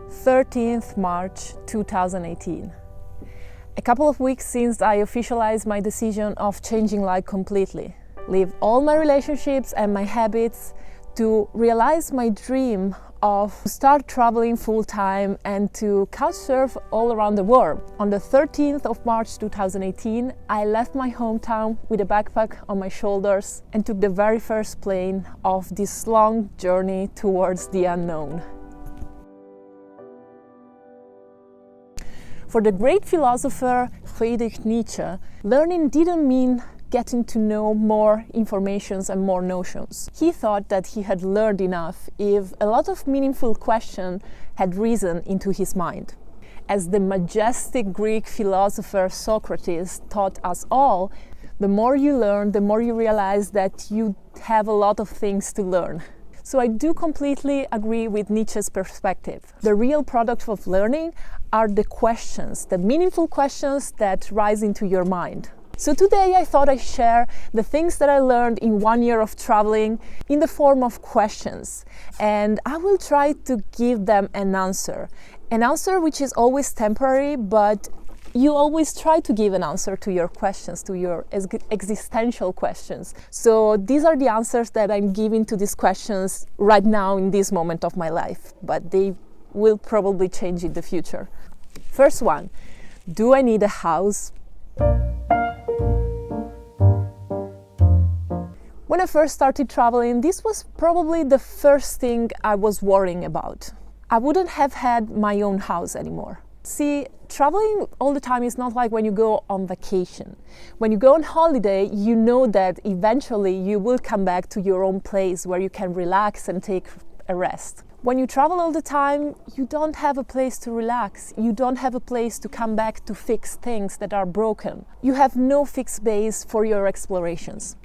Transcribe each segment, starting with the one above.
13th March 2018. A couple of weeks since I officialized my decision of changing life completely, leave all my relationships and my habits to realize my dream of start traveling full-time and to couchsurf all around the world. On the 13th of March 2018, I left my hometown with a backpack on my shoulders and took the very first plane of this long journey towards the unknown. For the great philosopher Friedrich Nietzsche, learning didn't mean getting to know more informations and more notions. He thought that he had learned enough if a lot of meaningful questions had risen into his mind. As the majestic Greek philosopher Socrates taught us all, the more you learn, the more you realize that you have a lot of things to learn. So I do completely agree with Nietzsche's perspective. The real product of learning are the questions, the meaningful questions that rise into your mind. So today I thought I'd share the things that I learned in 1 year of traveling in the form of questions. And I will try to give them an answer which is always temporary, but you always try to give an answer to your questions, to your existential questions. So these are the answers that I'm giving to these questions right now in this moment of my life, but they will probably change in the future. First one, do I need a house? When I first started traveling, this was probably the first thing I was worrying about. I wouldn't have had my own house anymore. See, traveling all the time is not like when you go on vacation. When you go on holiday, you know that eventually you will come back to your own place where you can relax and take a rest. When you travel all the time, you don't have a place to relax. You don't have a place to come back to fix things that are broken. You have no fixed base for your explorations.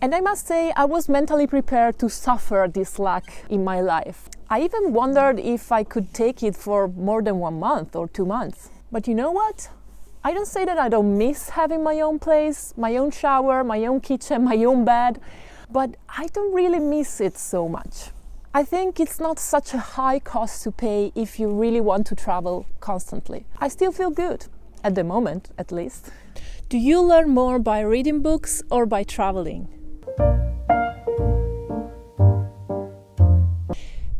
And I must say, I was mentally prepared to suffer this lack in my life. I even wondered if I could take it for more than 1 month or 2 months. But you know what? I don't say that I don't miss having my own place, my own shower, my own kitchen, my own bed, but I don't really miss it so much. I think it's not such a high cost to pay if you really want to travel constantly. I still feel good, at the moment at least. Do you learn more by reading books or by traveling?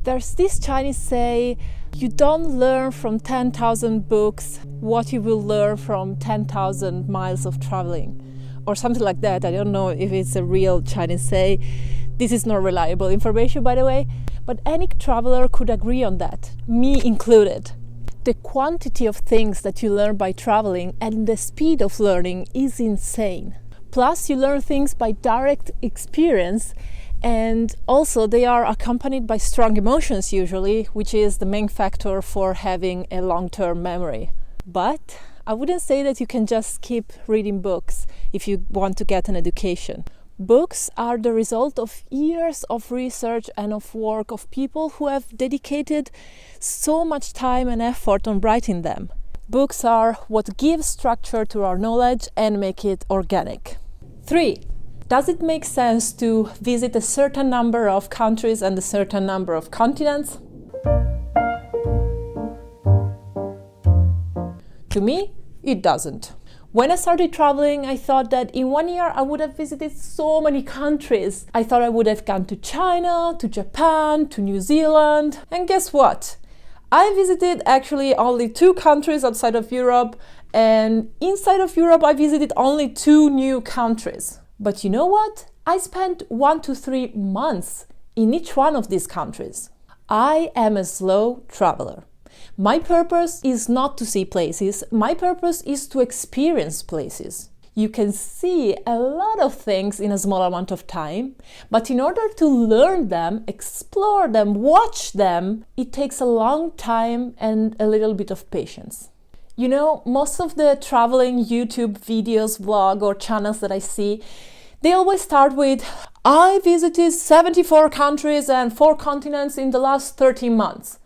There's this Chinese say, you don't learn from 10,000 books what you will learn from 10,000 miles of traveling, or something like that. I don't know if it's a real Chinese say. This is not reliable information, by the way, but any traveler could agree on that, me included. The quantity of things that you learn by traveling and the speed of learning is insane. Plus, you learn things by direct experience, and also they are accompanied by strong emotions usually, which is the main factor for having a long-term memory. But I wouldn't say that you can just keep reading books if you want to get an education. Books are the result of years of research and of work of people who have dedicated so much time and effort on writing them. Books are what gives structure to our knowledge and make it organic. 3. Does it make sense to visit a certain number of countries and a certain number of continents? To me, it doesn't. When I started traveling, I thought that in 1 year I would have visited so many countries. I thought I would have gone to China, to Japan, to New Zealand. And guess what? I visited actually only 2 countries outside of Europe, and inside of Europe I visited only 2 new countries. But you know what? I spent 1 to 3 months in each one of these countries. I am a slow traveler. My purpose is not to see places, my purpose is to experience places. You can see a lot of things in a small amount of time, but in order to learn them, explore them, watch them, it takes a long time and a little bit of patience. You know, most of the traveling YouTube videos, vlog or channels that I see, they always start with, I visited 74 countries and 4 continents in the last 13 months.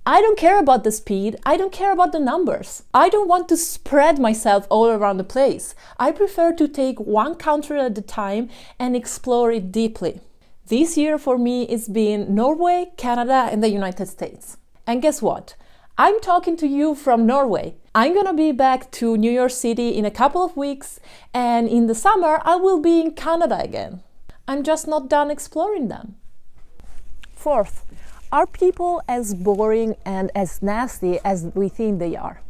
I don't care about the speed, I don't care about the numbers. I don't want to spread myself all around the place. I prefer to take one country at a time and explore it deeply. This year for me it's been Norway, Canada, and the United States. And guess what? I'm talking to you from Norway. I'm gonna be back to New York City in a couple of weeks, and in the summer I will be in Canada again. I'm just not done exploring them. Fourth, are people as boring and as nasty as we think they are?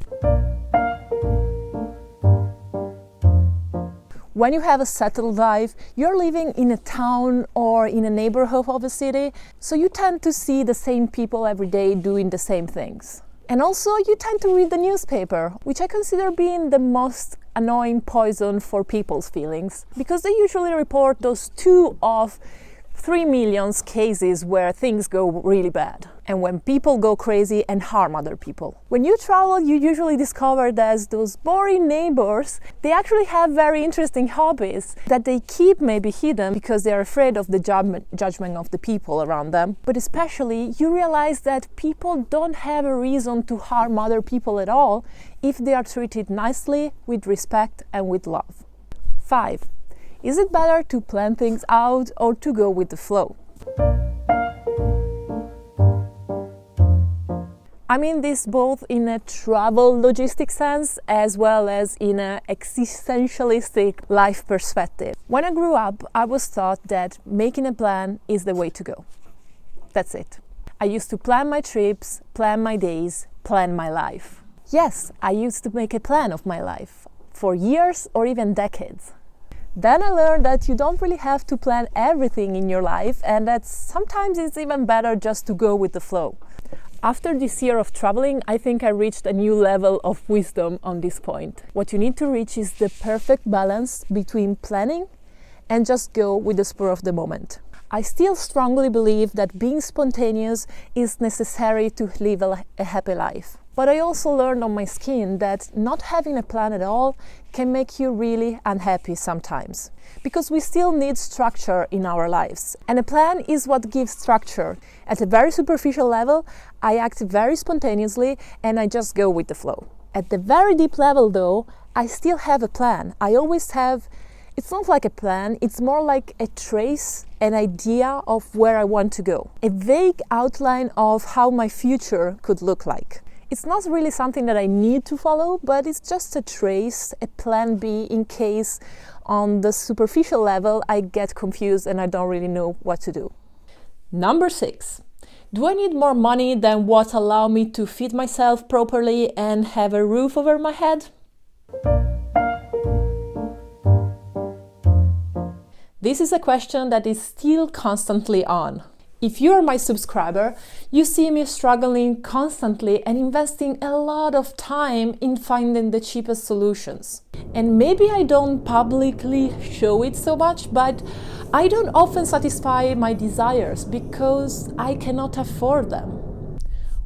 When you have a settled life, you're living in a town or in a neighborhood of a city, so you tend to see the same people every day doing the same things. And also you tend to read the newspaper, which I consider being the most annoying poison for people's feelings, because they usually report those 2 of 3 million cases where things go really bad, and when people go crazy and harm other people. When you travel, you usually discover that those boring neighbors, they actually have very interesting hobbies that they keep maybe hidden because they are afraid of the judgment of the people around them. But especially, you realize that people don't have a reason to harm other people at all if they are treated nicely, with respect and with love. 5. Is it better to plan things out or to go with the flow? I mean this both in a travel logistics sense as well as in an existentialistic life perspective. When I grew up, I was taught that making a plan is the way to go. That's it. I used to plan my trips, plan my days, plan my life. Yes, I used to make a plan of my life for years or even decades. Then I learned that you don't really have to plan everything in your life, and that sometimes it's even better just to go with the flow. After this year of traveling, I think I reached a new level of wisdom on this point. What you need to reach is the perfect balance between planning and just go with the spur of the moment. I still strongly believe that being spontaneous is necessary to live a happy life. But I also learned on my skin that not having a plan at all can make you really unhappy sometimes. Because we still need structure in our lives. And a plan is what gives structure. At a very superficial level, I act very spontaneously and I just go with the flow. At the very deep level though, I still have a plan. I always have. It's not like a plan, it's more like a trace, an idea of where I want to go. A vague outline of how my future could look like. It's not really something that I need to follow, but it's just a trace, a plan B in case on the superficial level I get confused and I don't really know what to do. Number 6. Do I need more money than what allows me to feed myself properly and have a roof over my head? This is a question that is still constantly on. If you are my subscriber, you see me struggling constantly and investing a lot of time in finding the cheapest solutions. And maybe I don't publicly show it so much, but I don't often satisfy my desires because I cannot afford them.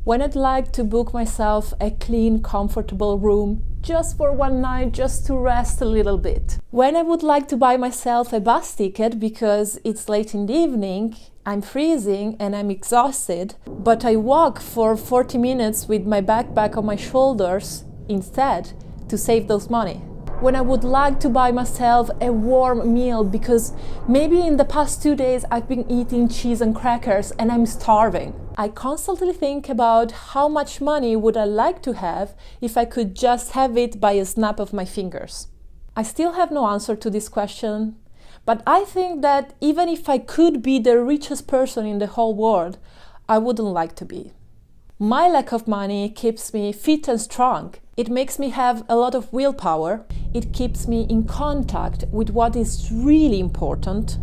When I'd like to book myself a clean, comfortable room just for one night, just to rest a little bit. When I would like to buy myself a bus ticket because it's late in the evening, I'm freezing and I'm exhausted, but I walk for 40 minutes with my backpack on my shoulders instead to save those money. When I would like to buy myself a warm meal because maybe in the past 2 days I've been eating cheese and crackers and I'm starving. I constantly think about how much money would I like to have if I could just have it by a snap of my fingers. I still have no answer to this question, but I think that even if I could be the richest person in the whole world, I wouldn't like to be. My lack of money keeps me fit and strong. It makes me have a lot of willpower. It keeps me in contact with what is really important.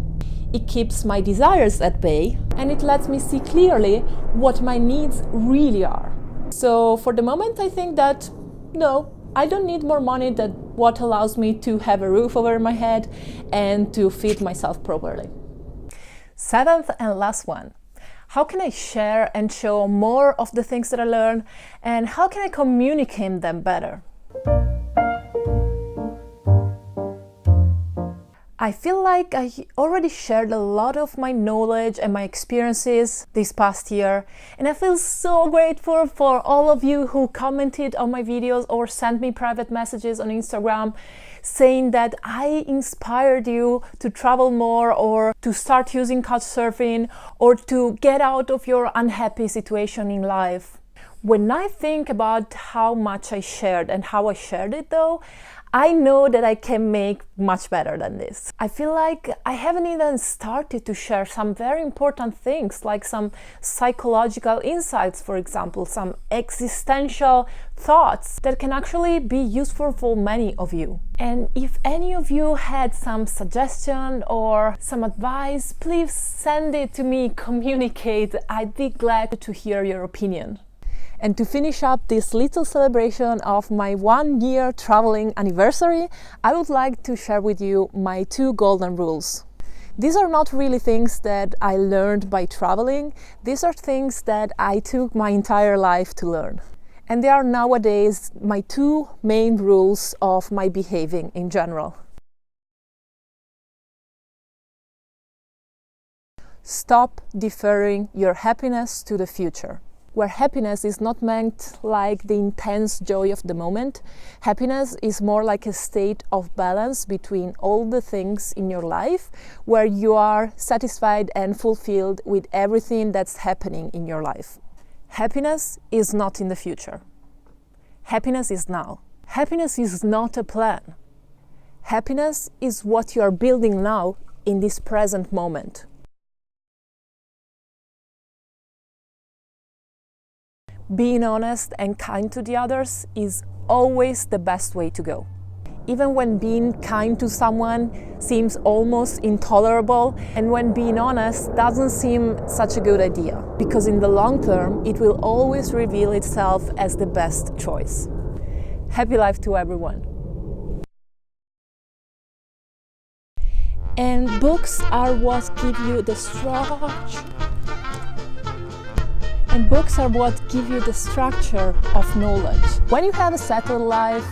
It keeps my desires at bay, and it lets me see clearly what my needs really are. So for the moment, I think that no, I don't need more money than what allows me to have a roof over my head and to feed myself properly. 7th and last one. How can I share and show more of the things that I learn, and how can I communicate them better? I feel like I already shared a lot of my knowledge and my experiences this past year, and I feel so grateful for all of you who commented on my videos or sent me private messages on Instagram saying that I inspired you to travel more or to start using couchsurfing or to get out of your unhappy situation in life. When I think about how much I shared and how I shared it though, I know that I can make much better than this. I feel like I haven't even started to share some very important things, like some psychological insights, for example, some existential thoughts that can actually be useful for many of you. And if any of you had some suggestion or some advice, please send it to me, communicate. I'd be glad to hear your opinion. And to finish up this little celebration of my 1 year traveling anniversary, I would like to share with you my 2 golden rules. These are not really things that I learned by traveling. These are things that I took my entire life to learn. And they are nowadays my 2 main rules of my behaving in general. Stop deferring your happiness to the future. Where happiness is not meant like the intense joy of the moment, happiness is more like a state of balance between all the things in your life where you are satisfied and fulfilled with everything that's happening in your life. Happiness is not in the future. Happiness is now. Happiness is not a plan. Happiness is what you are building now in this present moment. Being honest and kind to the others is always the best way to go. Even when being kind to someone seems almost intolerable, and when being honest doesn't seem such a good idea, because in the long term it will always reveal itself as the best choice. Happy life to everyone. And books are what give you the structure. And books are what give you the structure of knowledge. When you have a settled life,